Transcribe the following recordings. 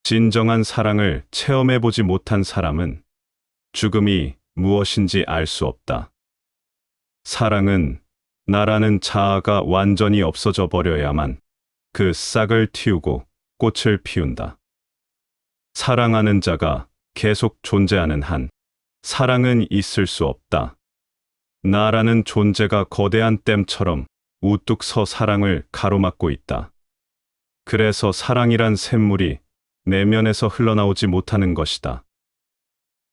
진정한 사랑을 체험해보지 못한 사람은 죽음이 무엇인지 알 수 없다. 사랑은 나라는 자아가 완전히 없어져 버려야만 그 싹을 틔우고 꽃을 피운다. 사랑하는 자가 계속 존재하는 한 사랑은 있을 수 없다. 나라는 존재가 거대한 댐처럼 우뚝 서 사랑을 가로막고 있다. 그래서 사랑이란 샘물이 내면에서 흘러나오지 못하는 것이다.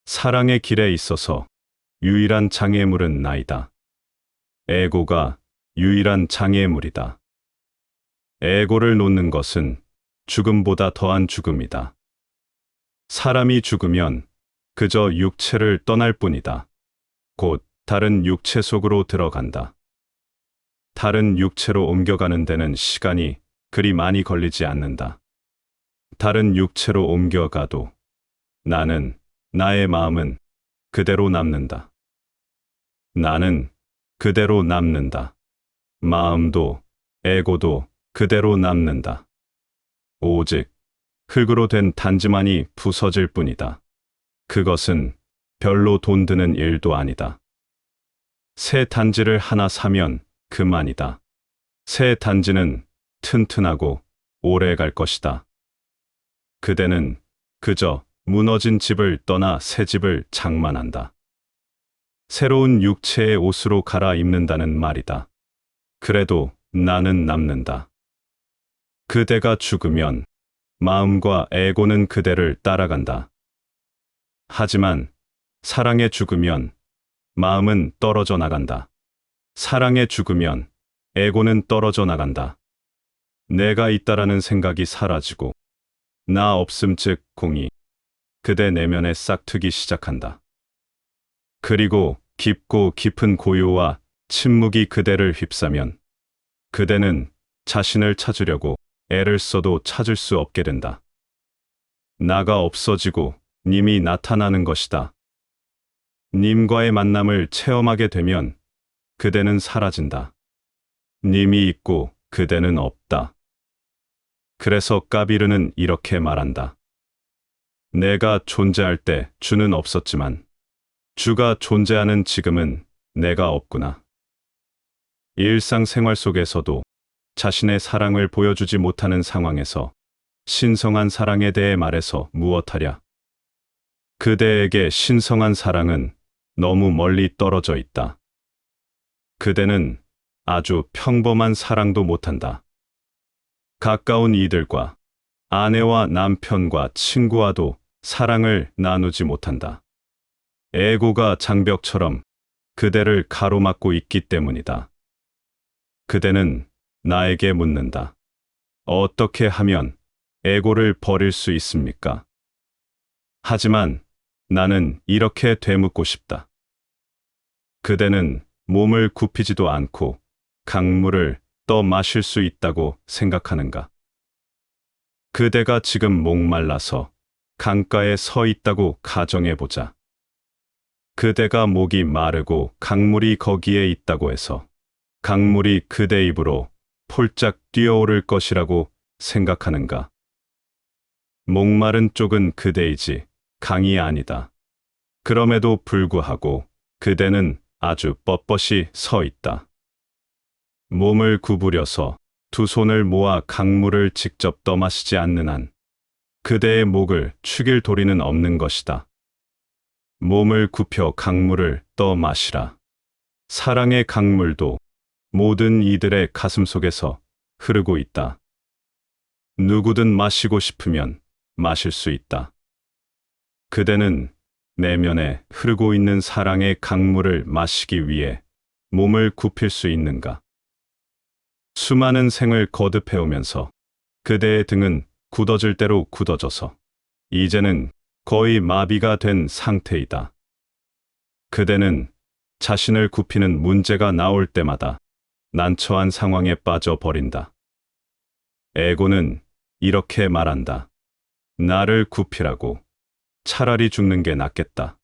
사랑의 길에 있어서 유일한 장애물은 나이다. 에고가 유일한 장애물이다. 에고를 놓는 것은 죽음보다 더한 죽음이다. 사람이 죽으면 그저 육체를 떠날 뿐이다. 곧 다른 육체 속으로 들어간다. 다른 육체로 옮겨가는 데는 시간이 그리 많이 걸리지 않는다. 다른 육체로 옮겨가도 나의 마음은 그대로 남는다. 나는 그대로 남는다. 마음도 에고도 그대로 남는다. 오직 흙으로 된 단지만이 부서질 뿐이다. 그것은 별로 돈 드는 일도 아니다. 새 단지를 하나 사면 그만이다. 새 단지는 튼튼하고 오래 갈 것이다. 그대는 그저 무너진 집을 떠나 새 집을 장만한다. 새로운 육체의 옷으로 갈아입는다는 말이다. 그래도 나는 남는다. 그대가 죽으면 마음과 에고는 그대를 따라간다. 하지만 사랑에 죽으면 마음은 떨어져 나간다. 사랑에 죽으면 에고는 떨어져 나간다. 내가 있다라는 생각이 사라지고 나 없음 즉 공이 그대 내면에 싹트기 시작한다. 그리고 깊고 깊은 고요와 침묵이 그대를 휩싸면 그대는 자신을 찾으려고 애를 써도 찾을 수 없게 된다. 나가 없어지고 님이 나타나는 것이다. 님과의 만남을 체험하게 되면 그대는 사라진다. 님이 있고 그대는 없다. 그래서 까비르는 이렇게 말한다. 내가 존재할 때 주는 없었지만 주가 존재하는 지금은 내가 없구나. 일상생활 속에서도 자신의 사랑을 보여주지 못하는 상황에서 신성한 사랑에 대해 말해서 무엇하랴. 그대에게 신성한 사랑은 너무 멀리 떨어져 있다. 그대는 아주 평범한 사랑도 못한다. 가까운 이들과 아내와 남편과 친구와도 사랑을 나누지 못한다. 에고가 장벽처럼 그대를 가로막고 있기 때문이다. 그대는 나에게 묻는다. 어떻게 하면 에고를 버릴 수 있습니까? 하지만 나는 이렇게 되묻고 싶다. 그대는 몸을 굽히지도 않고 강물을 떠 마실 수 있다고 생각하는가? 그대가 지금 목말라서 강가에 서 있다고 가정해보자. 그대가 목이 마르고 강물이 거기에 있다고 해서 강물이 그대 입으로 폴짝 뛰어오를 것이라고 생각하는가? 목마른 쪽은 그대이지 강이 아니다. 그럼에도 불구하고 그대는 아주 뻣뻣이 서 있다. 몸을 구부려서 두 손을 모아 강물을 직접 떠마시지 않는 한 그대의 목을 축일 도리는 없는 것이다. 몸을 굽혀 강물을 떠마시라. 사랑의 강물도 모든 이들의 가슴 속에서 흐르고 있다. 누구든 마시고 싶으면 마실 수 있다. 그대는 내면에 흐르고 있는 사랑의 강물을 마시기 위해 몸을 굽힐 수 있는가? 수많은 생을 거듭해오면서 그대의 등은 굳어질 대로 굳어져서 이제는 거의 마비가 된 상태이다. 그대는 자신을 굽히는 문제가 나올 때마다 난처한 상황에 빠져버린다. 에고는 이렇게 말한다. 나를 굽히라고. 차라리 죽는 게 낫겠다.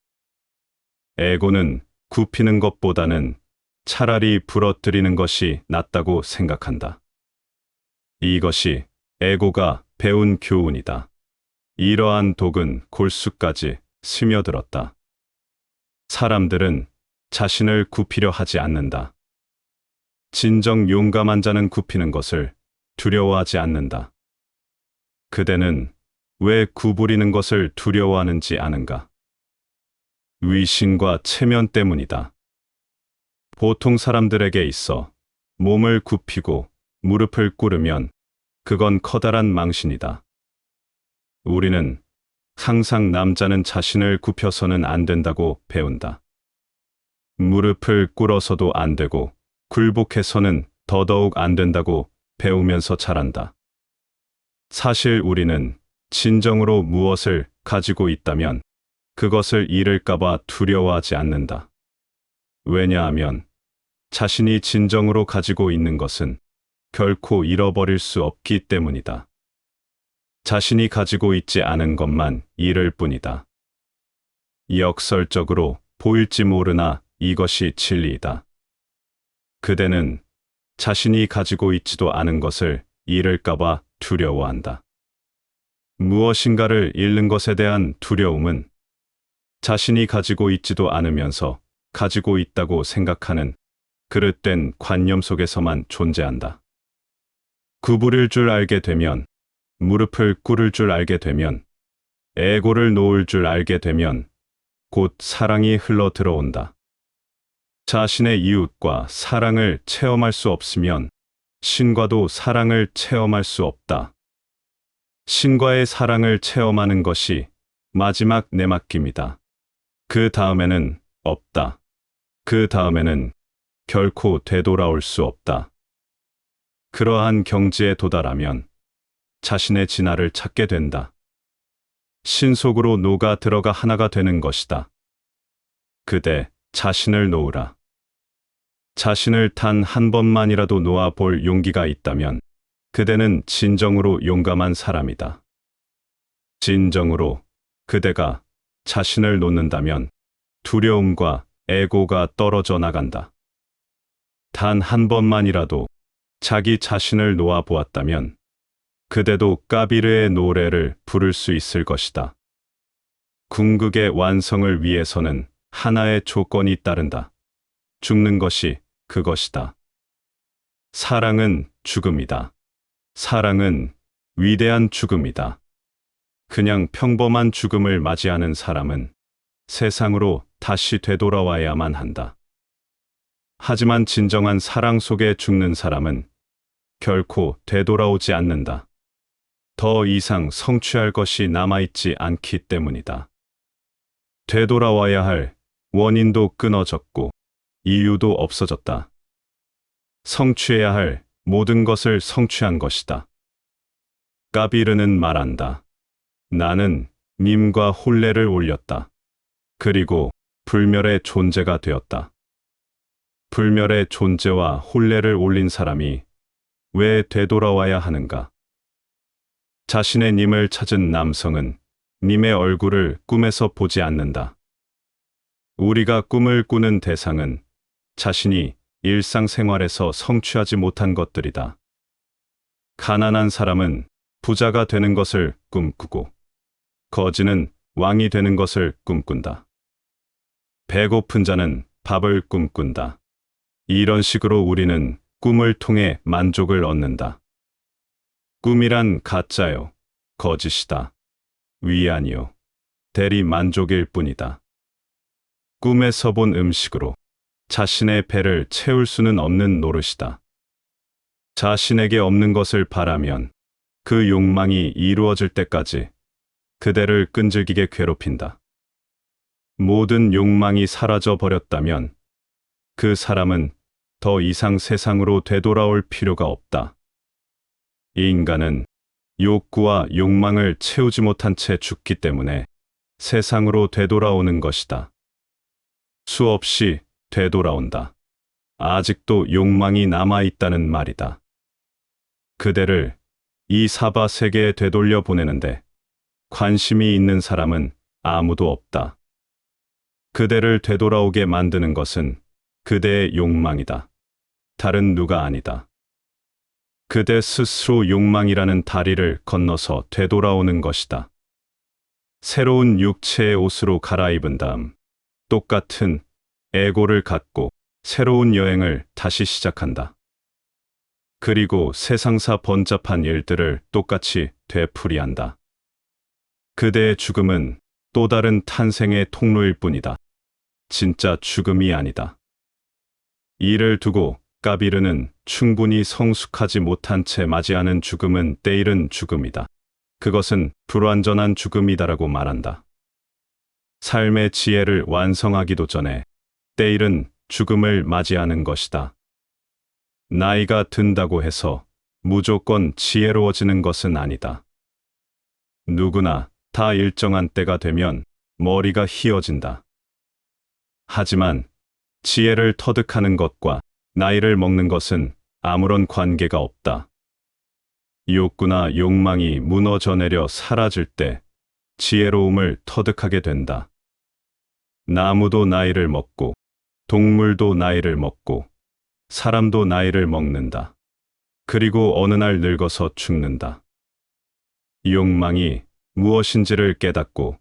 에고는 굽히는 것보다는 차라리 부러뜨리는 것이 낫다고 생각한다. 이것이 에고가 배운 교훈이다. 이러한 독은 골수까지 스며들었다. 사람들은 자신을 굽히려 하지 않는다. 진정 용감한 자는 굽히는 것을 두려워하지 않는다. 그대는 왜 구부리는 것을 두려워하는지 아는가? 위신과 체면 때문이다. 보통 사람들에게 있어 몸을 굽히고 무릎을 꿇으면 그건 커다란 망신이다. 우리는 항상 남자는 자신을 굽혀서는 안 된다고 배운다. 무릎을 꿇어서도 안 되고 굴복해서는 더더욱 안 된다고 배우면서 자란다. 사실 우리는 진정으로 무엇을 가지고 있다면 그것을 잃을까봐 두려워하지 않는다. 왜냐하면 자신이 진정으로 가지고 있는 것은 결코 잃어버릴 수 없기 때문이다. 자신이 가지고 있지 않은 것만 잃을 뿐이다. 역설적으로 보일지 모르나 이것이 진리이다. 그대는 자신이 가지고 있지도 않은 것을 잃을까봐 두려워한다. 무엇인가를 잃는 것에 대한 두려움은 자신이 가지고 있지도 않으면서 가지고 있다고 생각하는 그릇된 관념 속에서만 존재한다. 구부릴 줄 알게 되면, 무릎을 꿇을 줄 알게 되면, 에고를 놓을 줄 알게 되면 곧 사랑이 흘러 들어온다. 자신의 이웃과 사랑을 체험할 수 없으면 신과도 사랑을 체험할 수 없다. 신과의 사랑을 체험하는 것이 마지막 내맡김이다. 그 다음에는 없다. 그 다음에는 결코 되돌아올 수 없다. 그러한 경지에 도달하면 자신의 진화를 찾게 된다. 신 속으로 녹아 들어가 하나가 되는 것이다. 그대 자신을 놓으라. 자신을 단 한 번만이라도 놓아 볼 용기가 있다면 그대는 진정으로 용감한 사람이다. 진정으로 그대가 자신을 놓는다면 두려움과 에고가 떨어져 나간다. 단 한 번만이라도 자기 자신을 놓아 보았다면 그대도 까비르의 노래를 부를 수 있을 것이다. 궁극의 완성을 위해서는 하나의 조건이 따른다. 죽는 것이 그것이다. 사랑은 죽음이다. 사랑은 위대한 죽음이다. 그냥 평범한 죽음을 맞이하는 사람은 세상으로 다시 되돌아와야만 한다. 하지만 진정한 사랑 속에 죽는 사람은 결코 되돌아오지 않는다. 더 이상 성취할 것이 남아있지 않기 때문이다. 되돌아와야 할 원인도 끊어졌고 이유도 없어졌다. 성취해야 할 모든 것을 성취한 것이다. 까비르는 말한다. 나는 님과 혼례를 올렸다. 그리고 불멸의 존재가 되었다. 불멸의 존재와 혼례를 올린 사람이 왜 되돌아와야 하는가? 자신의 님을 찾은 남성은 님의 얼굴을 꿈에서 보지 않는다. 우리가 꿈을 꾸는 대상은 자신이 일상생활에서 성취하지 못한 것들이다. 가난한 사람은 부자가 되는 것을 꿈꾸고 거지는 왕이 되는 것을 꿈꾼다. 배고픈 자는 밥을 꿈꾼다. 이런 식으로 우리는 꿈을 통해 만족을 얻는다. 꿈이란 가짜요, 거짓이다. 위안이요, 대리 만족일 뿐이다. 꿈에서 본 음식으로 자신의 배를 채울 수는 없는 노릇이다. 자신에게 없는 것을 바라면 그 욕망이 이루어질 때까지 그대를 끈질기게 괴롭힌다. 모든 욕망이 사라져 버렸다면 그 사람은 더 이상 세상으로 되돌아올 필요가 없다. 이 인간은 욕구와 욕망을 채우지 못한 채 죽기 때문에 세상으로 되돌아오는 것이다. 수없이 되돌아온다. 아직도 욕망이 남아있다는 말이다. 그대를 이 사바 세계에 되돌려 보내는데 관심이 있는 사람은 아무도 없다. 그대를 되돌아오게 만드는 것은 그대의 욕망이다. 다른 누가 아니다. 그대 스스로 욕망이라는 다리를 건너서 되돌아오는 것이다. 새로운 육체의 옷으로 갈아입은 다음 똑같은 에고를 갖고 새로운 여행을 다시 시작한다. 그리고 세상사 번잡한 일들을 똑같이 되풀이한다. 그대의 죽음은 또 다른 탄생의 통로일 뿐이다. 진짜 죽음이 아니다. 이를 두고 까비르는 충분히 성숙하지 못한 채 맞이하는 죽음은 때이른 죽음이다. 그것은 불완전한 죽음이다라고 말한다. 삶의 지혜를 완성하기도 전에 때이른 죽음을 맞이하는 것이다. 나이가 든다고 해서 무조건 지혜로워지는 것은 아니다. 누구나 다 일정한 때가 되면 머리가 희어진다. 하지만 지혜를 터득하는 것과 나이를 먹는 것은 아무런 관계가 없다. 욕구나 욕망이 무너져 내려 사라질 때 지혜로움을 터득하게 된다. 나무도 나이를 먹고 동물도 나이를 먹고 사람도 나이를 먹는다. 그리고 어느 날 늙어서 죽는다. 욕망이 무엇인지를 깨닫고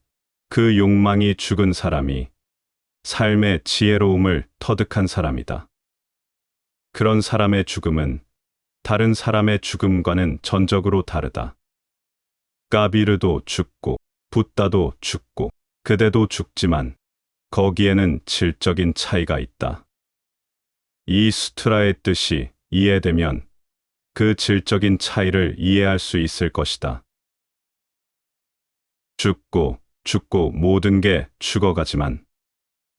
그 욕망이 죽은 사람이 삶의 지혜로움을 터득한 사람이다. 그런 사람의 죽음은 다른 사람의 죽음과는 전적으로 다르다. 까비르도 죽고 붓다도 죽고 그대도 죽지만 거기에는 질적인 차이가 있다. 이 수트라의 뜻이 이해되면 그 질적인 차이를 이해할 수 있을 것이다. 죽고 모든 게 죽어가지만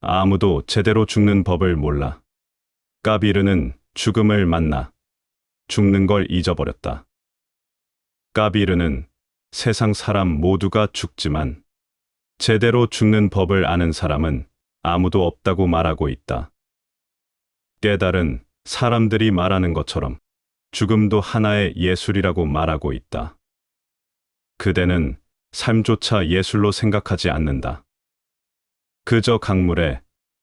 아무도 제대로 죽는 법을 몰라. 까비르는 죽음을 만나 죽는 걸 잊어버렸다. 까비르는 세상 사람 모두가 죽지만 제대로 죽는 법을 아는 사람은 아무도 없다고 말하고 있다. 깨달은 사람들이 말하는 것처럼 죽음도 하나의 예술이라고 말하고 있다. 그대는 삶조차 예술로 생각하지 않는다. 그저 강물에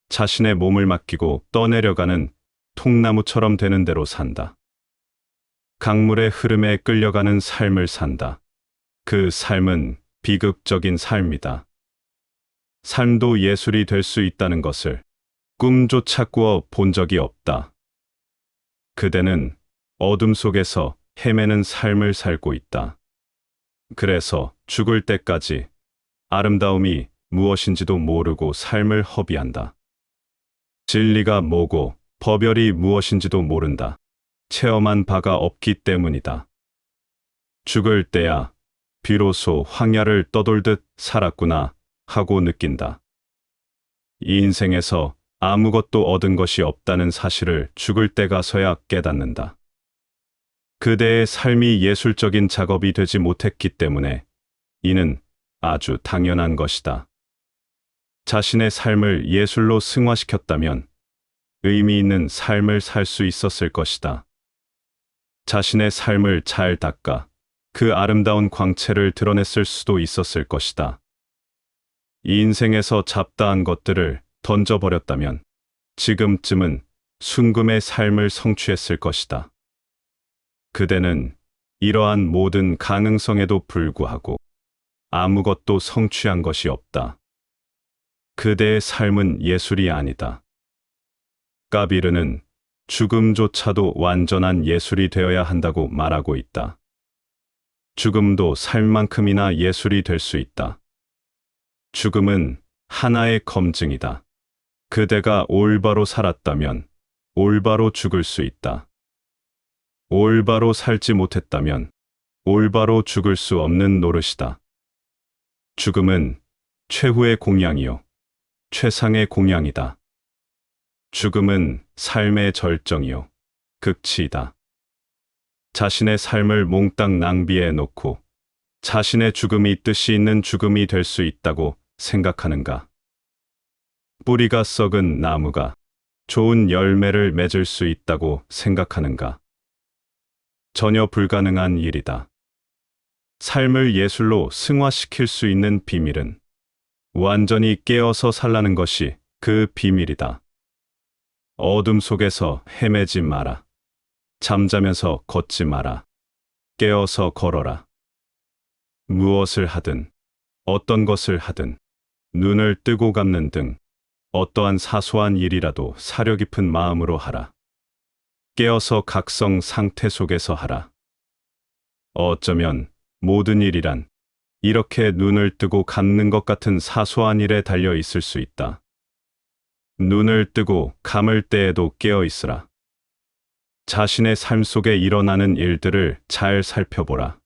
자신의 몸을 맡기고 떠내려가는 통나무처럼 되는 대로 산다. 강물의 흐름에 끌려가는 삶을 산다. 그 삶은 비극적인 삶이다. 삶도 예술이 될 수 있다는 것을 꿈조차 꾸어 본 적이 없다. 그대는 어둠 속에서 헤매는 삶을 살고 있다. 그래서 죽을 때까지 아름다움이 무엇인지도 모르고 삶을 허비한다. 진리가 뭐고 법열이 무엇인지도 모른다. 체험한 바가 없기 때문이다. 죽을 때야 비로소 황야를 떠돌듯 살았구나 하고 느낀다. 이 인생에서 아무것도 얻은 것이 없다는 사실을 죽을 때 가서야 깨닫는다. 그대의 삶이 예술적인 작업이 되지 못했기 때문에 이는 아주 당연한 것이다. 자신의 삶을 예술로 승화시켰다면 의미 있는 삶을 살 수 있었을 것이다. 자신의 삶을 잘 닦아 그 아름다운 광채를 드러냈을 수도 있었을 것이다. 이 인생에서 잡다한 것들을 던져버렸다면 지금쯤은 순금의 삶을 성취했을 것이다. 그대는 이러한 모든 가능성에도 불구하고 아무것도 성취한 것이 없다. 그대의 삶은 예술이 아니다. 까비르는 죽음조차도 완전한 예술이 되어야 한다고 말하고 있다. 죽음도 삶만큼이나 예술이 될 수 있다. 죽음은 하나의 검증이다. 그대가 올바로 살았다면 올바로 죽을 수 있다. 올바로 살지 못했다면 올바로 죽을 수 없는 노릇이다. 죽음은 최후의 공양이요, 최상의 공양이다. 죽음은 삶의 절정이요, 극치이다. 자신의 삶을 몽땅 낭비해 놓고 자신의 죽음이 뜻이 있는 죽음이 될 수 있다고 생각하는가? 뿌리가 썩은 나무가 좋은 열매를 맺을 수 있다고 생각하는가? 전혀 불가능한 일이다. 삶을 예술로 승화시킬 수 있는 비밀은 완전히 깨어서 살라는 것이 그 비밀이다. 어둠 속에서 헤매지 마라. 잠자면서 걷지 마라. 깨어서 걸어라. 무엇을 하든 어떤 것을 하든 눈을 뜨고 감는 등 어떠한 사소한 일이라도 사려 깊은 마음으로 하라. 깨어서 각성 상태 속에서 하라. 어쩌면 모든 일이란 이렇게 눈을 뜨고 감는 것 같은 사소한 일에 달려 있을 수 있다. 눈을 뜨고 감을 때에도 깨어 있으라. 자신의 삶 속에 일어나는 일들을 잘 살펴보라.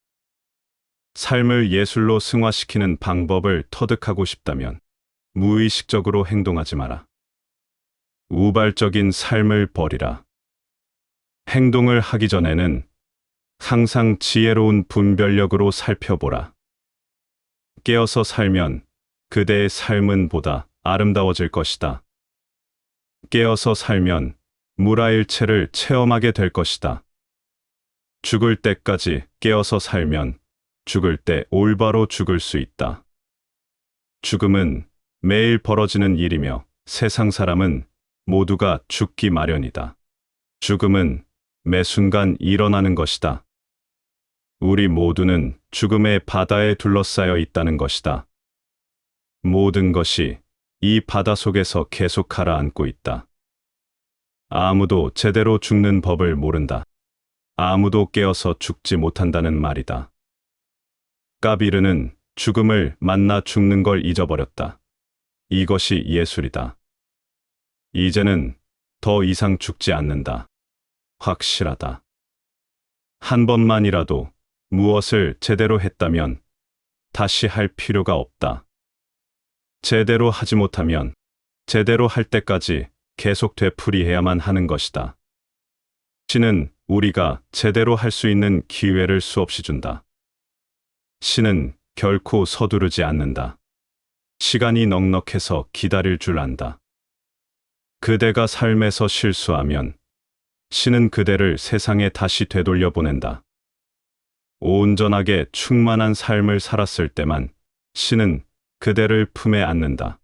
삶을 예술로 승화시키는 방법을 터득하고 싶다면 무의식적으로 행동하지 마라. 우발적인 삶을 버리라. 행동을 하기 전에는 항상 지혜로운 분별력으로 살펴보라. 깨어서 살면 그대의 삶은 보다 아름다워질 것이다. 깨어서 살면 무라일체를 체험하게 될 것이다. 죽을 때까지 깨어서 살면 죽을 때 올바로 죽을 수 있다. 죽음은 매일 벌어지는 일이며 세상 사람은 모두가 죽기 마련이다. 죽음은 매 순간 일어나는 것이다. 우리 모두는 죽음의 바다에 둘러싸여 있다는 것이다. 모든 것이 이 바다 속에서 계속 가라앉고 있다. 아무도 제대로 죽는 법을 모른다. 아무도 깨어서 죽지 못한다는 말이다. 까비르는 죽음을 만나 죽는 걸 잊어버렸다. 이것이 예술이다. 이제는 더 이상 죽지 않는다. 확실하다. 한 번만이라도 무엇을 제대로 했다면 다시 할 필요가 없다. 제대로 하지 못하면 제대로 할 때까지 계속 되풀이해야만 하는 것이다. 신은 우리가 제대로 할 수 있는 기회를 수없이 준다. 신은 결코 서두르지 않는다. 시간이 넉넉해서 기다릴 줄 안다. 그대가 삶에서 실수하면 신은 그대를 세상에 다시 되돌려 보낸다. 온전하게 충만한 삶을 살았을 때만 신은 그대를 품에 안는다.